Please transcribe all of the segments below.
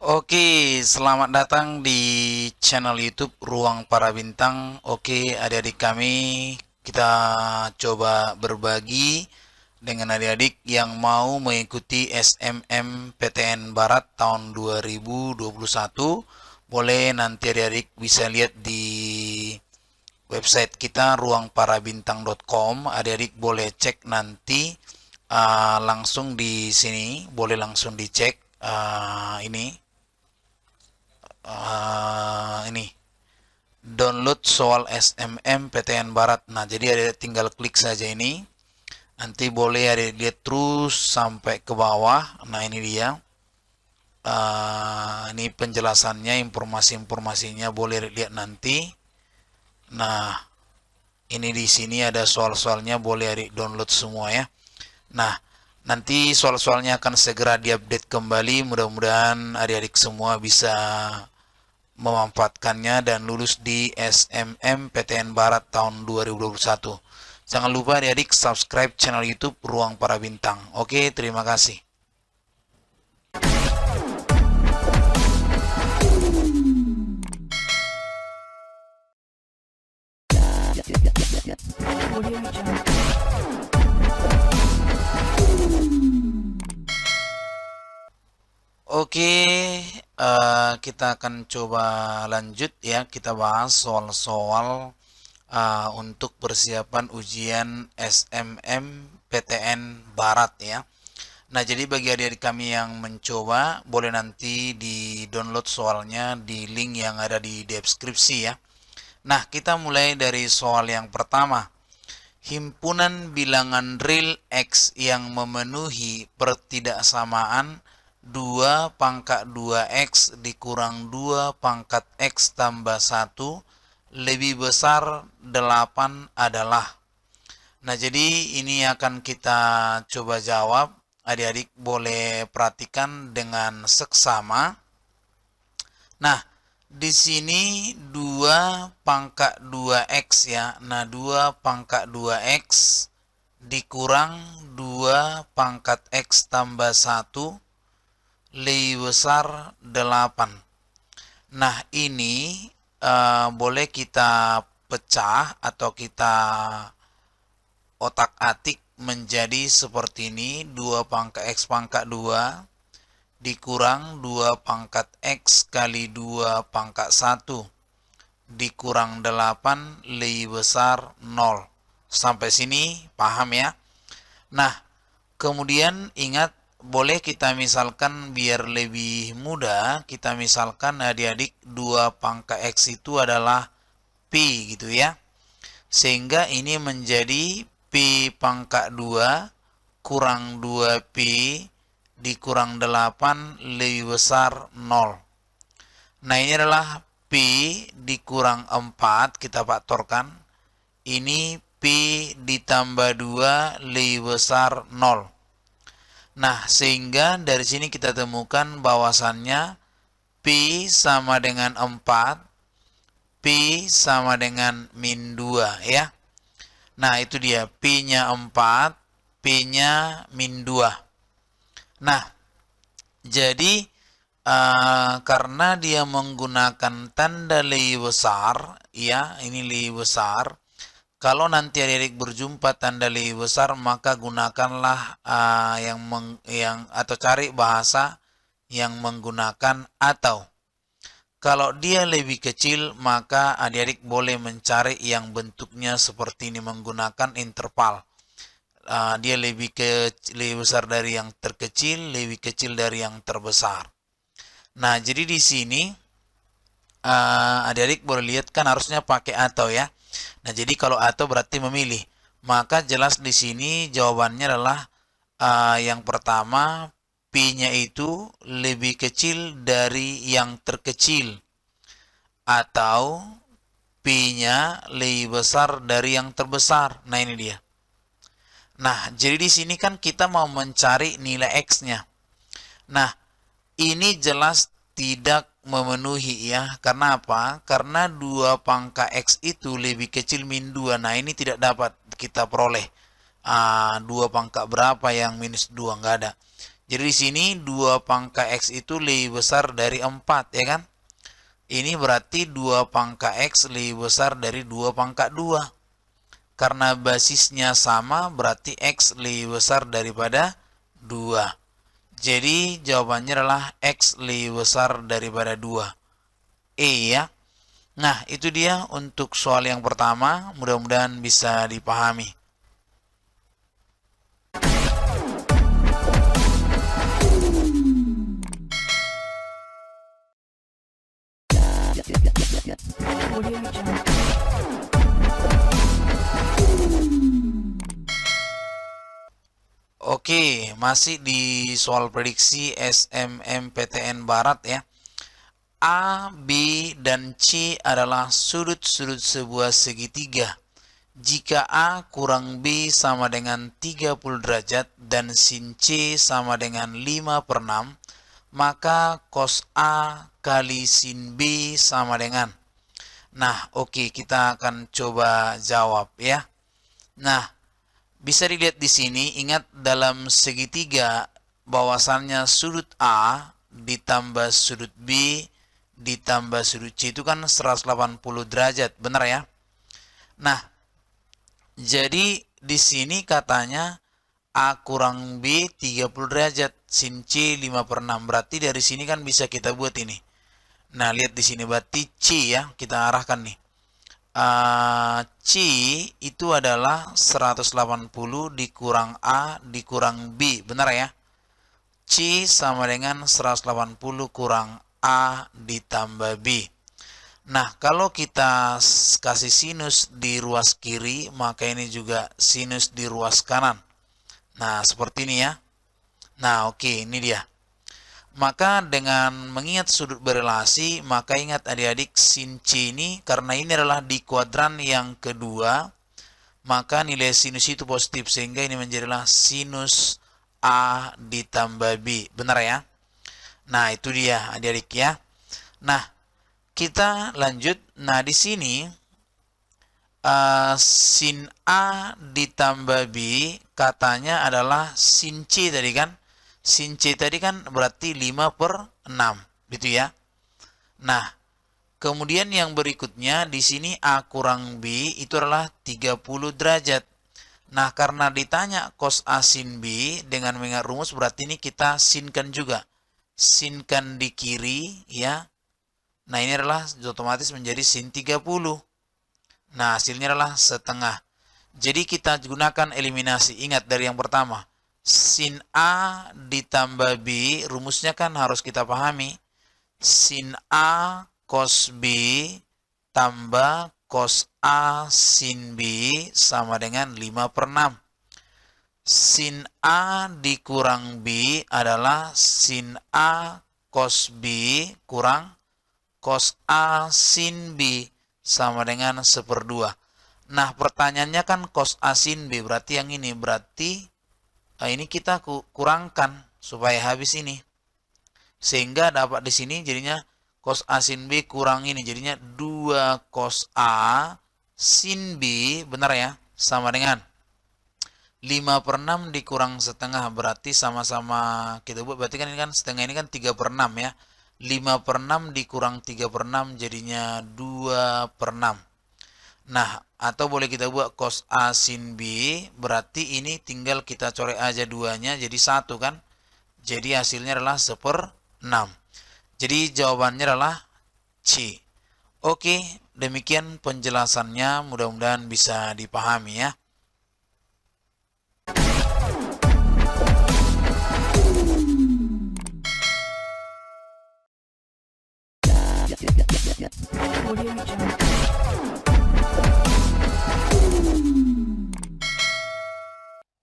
Oke, selamat datang di channel YouTube Ruang Para Bintang. Oke, adik-adik kami, kita coba berbagi dengan adik-adik yang mau mengikuti SMM-PTN Barat tahun 2021. Boleh nanti adik-adik bisa lihat di website kita ruangparabintang.com. Adik-adik boleh cek nanti langsung di sini, boleh langsung dicek ini ini download soal SMM PTN Barat. Nah, jadi ada tinggal klik saja ini. Nanti boleh ada lihat terus sampai ke bawah. Nah, ini dia. Ini penjelasannya, informasi-informasinya boleh lihat nanti. Nah, ini di sini ada soal-soalnya, boleh adik download semua ya. Nah, nanti soal-soalnya akan segera diupdate kembali. Mudah-mudahan adik-adik semua bisa memanfaatkannya dan lulus di SMM-PTN Barat tahun 2021. Jangan lupa adik-adik subscribe channel YouTube Ruang Para Bintang. Oke, terima kasih. Oke, kita akan coba lanjut ya. Kita bahas soal-soal untuk persiapan ujian SMM PTN Barat ya. Nah, jadi bagi adik-adik kami yang mencoba, boleh nanti di-download soalnya di link yang ada di deskripsi ya. Nah, kita mulai dari soal yang pertama. Himpunan bilangan real X yang memenuhi pertidaksamaan 2 pangkat 2X dikurang 2 pangkat X tambah 1 lebih besar 8 adalah. Nah, jadi ini akan kita coba jawab. Adik-adik boleh perhatikan dengan seksama. Nah, di sini 2 pangkat 2X ya. Nah, 2 pangkat 2X dikurang 2 pangkat X tambah 1 lebih besar 8. Nah, ini boleh kita pecah atau kita otak-atik menjadi seperti ini. 2 pangkat X pangkat 2 dikurang 2 pangkat X kali 2 pangkat 1 dikurang 8 lebih besar 0. Sampai sini paham ya? Nah, kemudian ingat, boleh kita misalkan biar lebih mudah, kita misalkan adik-adik 2 pangkat X itu adalah Pi gitu ya. Sehingga ini menjadi Pi pangkat 2 kurang 2Pi dikurang 8 lebih besar 0. Nah, ini adalah Pi dikurang 4, kita faktorkan. Ini Pi ditambah 2 lebih besar 0. Nah, sehingga dari sini kita temukan bahwasannya Pi sama dengan 4, Pi sama dengan min 2 ya. Nah, itu dia, Pi-nya 4, P-nya min 2. Nah, jadi karena dia menggunakan tanda lebih besar, ya, ini lebih besar. Kalau nanti adik-adik berjumpa tanda lebih besar, maka gunakanlah atau cari bahasa yang menggunakan atau. Kalau dia lebih kecil, maka adik-adik boleh mencari yang bentuknya seperti ini menggunakan interval. Dia lebih besar dari yang terkecil, lebih kecil dari yang terbesar. Nah, jadi di sini adik-adik boleh lihat kan harusnya pakai atau ya. Nah, jadi kalau atau berarti memilih. Maka jelas di sini jawabannya adalah yang pertama, Pi-nya itu lebih kecil dari yang terkecil. Atau Pi-nya lebih besar dari yang terbesar. Nah, ini dia. Nah, jadi di sini kan kita mau mencari nilai X-nya. Nah, ini jelas tidak memenuhi ya. Karena apa? Karena 2 pangkat X itu lebih kecil min 2. Nah, ini tidak dapat kita peroleh. 2 pangkat berapa yang minus 2? Nggak ada. Jadi di sini 2 pangka X itu lebih besar dari 4, ya kan? Ini berarti 2 pangka X lebih besar dari 2 pangka 2. Karena basisnya sama, berarti X lebih besar daripada 2. Jadi jawabannya adalah X lebih besar daripada 2. Ya. Nah, itu dia untuk soal yang pertama. Mudah-mudahan bisa dipahami. Oke, masih di soal prediksi SMMPTN Barat ya. A, B, dan C adalah sudut-sudut sebuah segitiga. Jika A kurang B sama dengan 30 derajat dan sin C sama dengan 5/6, maka cos A kali sin B sama dengan. Nah, oke, kita akan coba jawab ya. Nah, bisa dilihat di sini, ingat dalam segitiga bahwasannya sudut A ditambah sudut B ditambah sudut C itu kan 180 derajat, benar ya? Nah, jadi di sini katanya A kurang B 30 derajat, sin C 5/6. Berarti dari sini kan bisa kita buat ini. Nah, lihat di sini berarti C ya, kita arahkan nih. C itu adalah 180 dikurang A dikurang B, benar ya? C sama dengan 180 kurang A ditambah B. Nah, kalau kita kasih sinus di ruas kiri, maka ini juga sinus di ruas kanan. Nah, seperti ini ya. Nah, oke, ini dia. Maka dengan mengingat sudut berelasi, maka ingat adik-adik sin C ini, karena ini adalah di kuadran yang kedua, maka nilai sinus itu positif, sehingga ini menjadilah sinus A ditambah B. Benar ya? Nah, itu dia adik-adik ya. Nah, kita lanjut. Nah, di sini sin A ditambah B katanya adalah sin C tadi kan. Sin C tadi kan berarti 5/6 gitu ya. Nah, kemudian yang berikutnya di sini A kurang B itu adalah 30 derajat. Nah, karena ditanya cos A sin B dengan mengingat rumus, berarti ini kita sinkan juga. Sinkan di kiri ya. Nah, ini adalah otomatis menjadi sin 30. Nah, hasilnya adalah setengah. Jadi kita gunakan eliminasi. Ingat dari yang pertama. Sin A ditambah B, rumusnya kan harus kita pahami. Sin A cos B tambah cos A sin B sama dengan 5/6. Sin A dikurang B adalah sin A cos B kurang cos A sin B sama dengan 1/2. Nah, pertanyaannya kan cos A sin B, berarti yang ini, berarti ini kita kurangkan supaya habis ini. Sehingga dapat di sini jadinya cos A sin B kurang ini, jadinya 2 cos A sin B, benar ya, sama dengan 5/6 dikurang setengah, berarti sama-sama kita buat, berarti kan ini kan setengah, ini kan 3/6 ya. 5/6 dikurang 3/6 jadinya 2/6. Nah, atau boleh kita buat cos A sin B, berarti ini tinggal kita coret aja 2-nya jadi 1 kan. Jadi hasilnya adalah 1/6. Jadi jawabannya adalah C. Oke, demikian penjelasannya, mudah-mudahan bisa dipahami ya.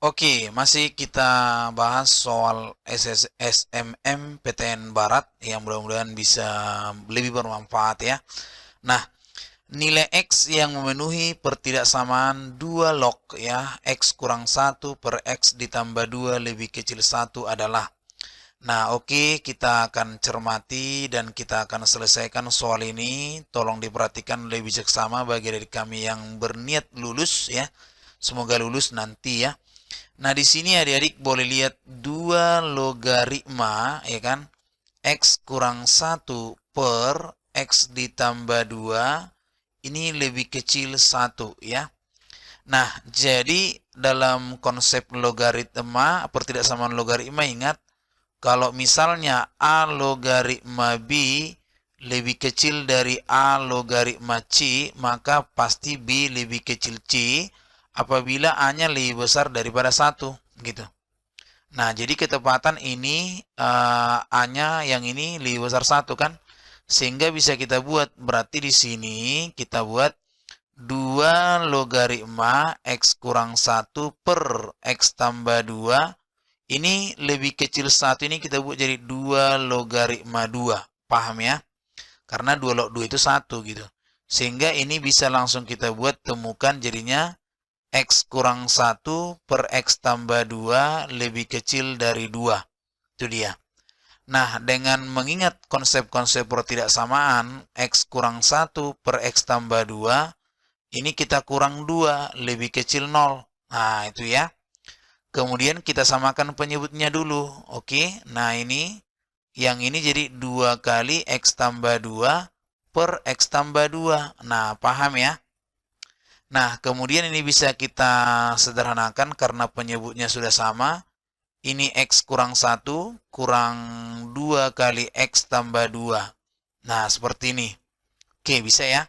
Oke, masih kita bahas soal SMMPTN Barat yang mudah-mudahan bisa lebih bermanfaat ya. Nah, nilai X yang memenuhi pertidaksamaan 2 log ya, X kurang 1 per X ditambah 2 lebih kecil 1 adalah. Nah, oke, kita akan cermati dan kita akan selesaikan soal ini. Tolong diperhatikan lebih bijaksana bagi dari kami yang berniat lulus ya. Semoga lulus nanti ya. Nah, di sini adik-adik boleh lihat 2 logaritma, ya kan? X kurang 1 per X ditambah 2, ini lebih kecil 1, ya. Nah, jadi dalam konsep logaritma, pertidaksamaan logaritma, ingat, kalau misalnya A logaritma B lebih kecil dari A logaritma C, maka pasti B lebih kecil C apabila A-nya lebih besar daripada 1, gitu. Nah, jadi ketepatan ini A-nya yang ini lebih besar 1 kan? Sehingga bisa kita buat, berarti di sini kita buat 2 logaritma X kurang 1 per X tambah 2. Ini lebih kecil 1, ini kita buat jadi 2 logaritma 2. Paham ya? Karena 2 log 2 itu 1 gitu. Sehingga ini bisa langsung kita buat, temukan jadinya X kurang 1 per X tambah 2 lebih kecil dari 2. Itu dia. Nah, dengan mengingat konsep-konsep pertidaksamaan, X kurang 1 per X tambah 2, ini kita kurang 2 lebih kecil 0. Nah, itu ya. Kemudian kita samakan penyebutnya dulu. Oke, nah ini yang ini jadi 2 kali X tambah 2 per X tambah 2. Nah, paham ya? Nah, kemudian ini bisa kita sederhanakan karena penyebutnya sudah sama. Ini X kurang 1 kurang 2 kali X tambah 2. Nah, seperti ini. Oke, bisa ya?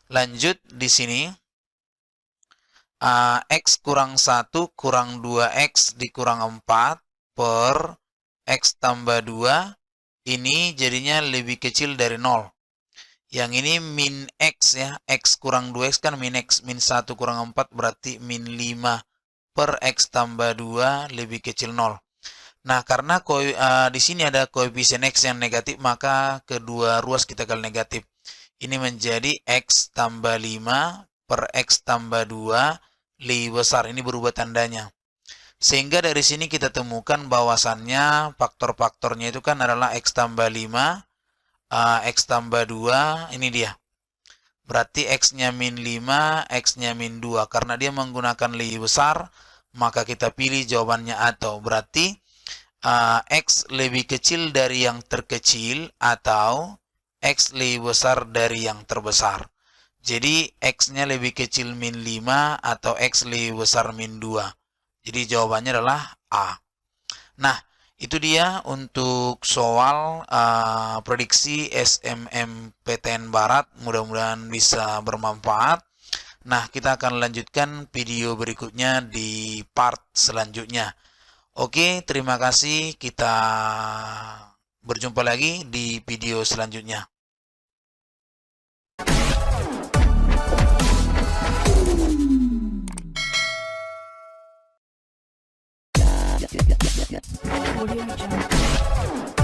Lanjut di sini. X kurang 1 kurang 2X dikurang 4 per X tambah 2. Ini jadinya lebih kecil dari 0. Yang ini min X ya. X kurang 2X kan min X. Min 1 kurang 4 berarti min 5 per X tambah 2 lebih kecil 0. Nah, karena di sini ada koefisien X yang negatif, maka kedua ruas kita kali negatif. Ini menjadi X tambah 5 per X tambah 2 lebih besar. Ini berubah tandanya. Sehingga dari sini kita temukan bahwasannya faktor-faktornya itu kan adalah X tambah 5, X tambah 2, ini dia. Berarti X-nya min 5, X-nya min 2. Karena dia menggunakan lebih besar, maka kita pilih jawabannya atau. Berarti X lebih kecil dari yang terkecil atau X lebih besar dari yang terbesar. Jadi X-nya lebih kecil min 5 atau X lebih besar min 2. Jadi jawabannya adalah A. Nah, itu dia untuk soal prediksi SMMPTN Barat. Mudah-mudahan bisa bermanfaat. Nah, kita akan lanjutkan video berikutnya di part selanjutnya. Oke, terima kasih. Kita berjumpa lagi di video selanjutnya. Audio Jungle.